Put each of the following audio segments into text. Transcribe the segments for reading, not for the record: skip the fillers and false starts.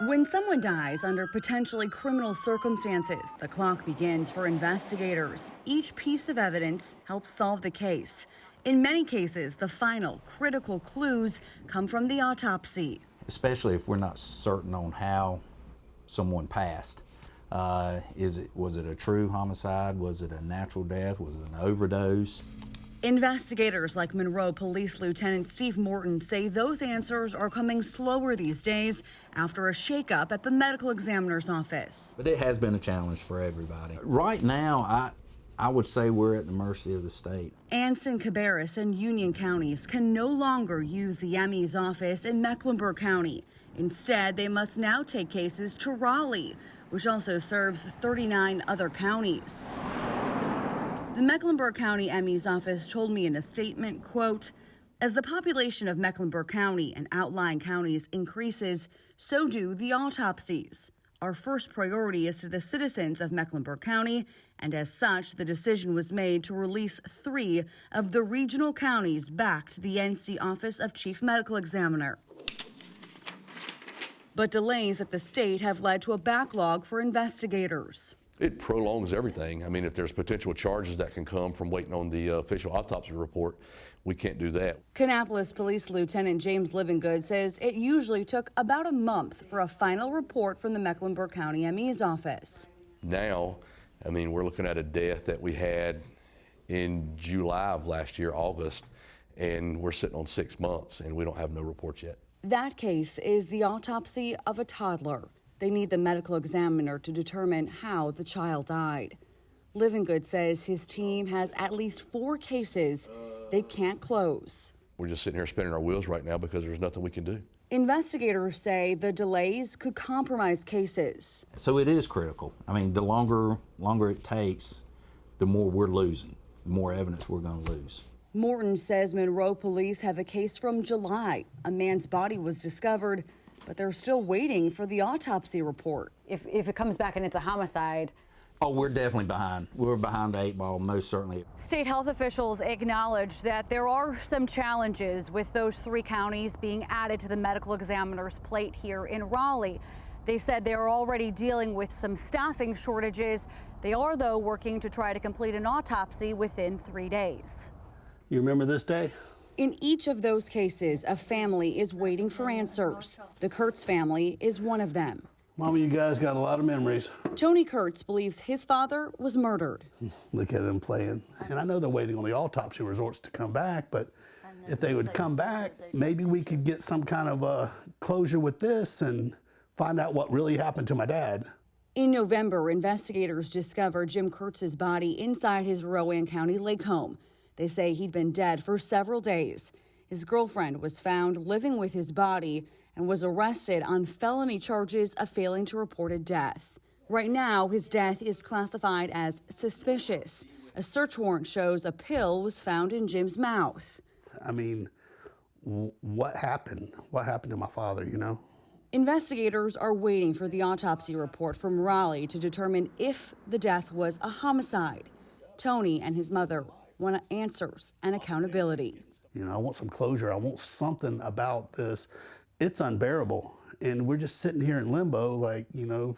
When someone dies under potentially criminal circumstances, the clock begins for investigators. Each piece of evidence helps solve the case. In many cases, the final critical clues come from the autopsy. Especially if we're not certain on how someone passed. Was it a true homicide? Was it a natural death? Was it an overdose? Investigators like Monroe Police Lieutenant Steve Morton say those answers are coming slower these days after a shakeup at the medical examiner's office. But it has been a challenge for everybody. Right now, I would say we're at the mercy of the state. Anson, Cabarrus, and Union counties can no longer use the ME's office in Mecklenburg County. Instead, they must now take cases to Raleigh, which also serves 39 other counties. The Mecklenburg County ME's office told me in a statement, quote, "As the population of Mecklenburg County and outlying counties increases, so do the autopsies. Our first priority is to the citizens of Mecklenburg County, and as such, the decision was made to release 3 of the regional counties back to the NC Office of Chief Medical Examiner." But delays at the state have led to a backlog for investigators. It prolongs everything. I mean, if there's potential charges that can come from waiting on the official autopsy report, we can't do that. Kannapolis Police Lieutenant James Livingood says it usually took about a month for a final report from the Mecklenburg County ME's office. Now, I mean, we're looking at a death that we had in July of last year, August, and we're sitting on 6 months, and we don't have no reports yet. That case is the autopsy of a toddler. They need the medical examiner to determine how the child died. Livingood says his team has at least 4 cases they can't close. We're just sitting here spinning our wheels right now because there's nothing we can do. Investigators say the delays could compromise cases. So it is critical. I mean, the longer it takes, the more we're losing, the more evidence we're going to lose. Morton says Monroe police have a case from July. A man's body was discovered, but they're still waiting for the autopsy report. If it comes back and it's a homicide. Oh, we're definitely behind. We're behind the 8 ball, most certainly. State health officials acknowledge that there are some challenges with those 3 counties being added to the medical examiner's plate here in Raleigh. They said they are already dealing with some staffing shortages. They are, though, working to try to complete an autopsy within 3 days. You remember this day? In each of those cases, a family is waiting for answers. The Kurtz family is one of them. Mama, you guys got a lot of memories. Tony Kurtz believes his father was murdered. Look at them playing. And I know they're waiting on the autopsy results to come back, but if they would come back, maybe we could get some kind of a closure with this and find out what really happened to my dad. In November, investigators discovered Jim Kurtz's body inside his Rowan County lake home. They say he'd been dead for several days. His girlfriend was found living with his body and was arrested on felony charges of failing to report a death. Right now, his death is classified as suspicious. A search warrant shows a pill was found in Jim's mouth. I mean, what happened? What happened to my father, you know? Investigators are waiting for the autopsy report from Raleigh to determine if the death was a homicide. Tony and his mother want answers and accountability. You know, I want some closure. I want something about this. It's unbearable. And we're just sitting here in limbo like, you know,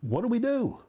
what do we do?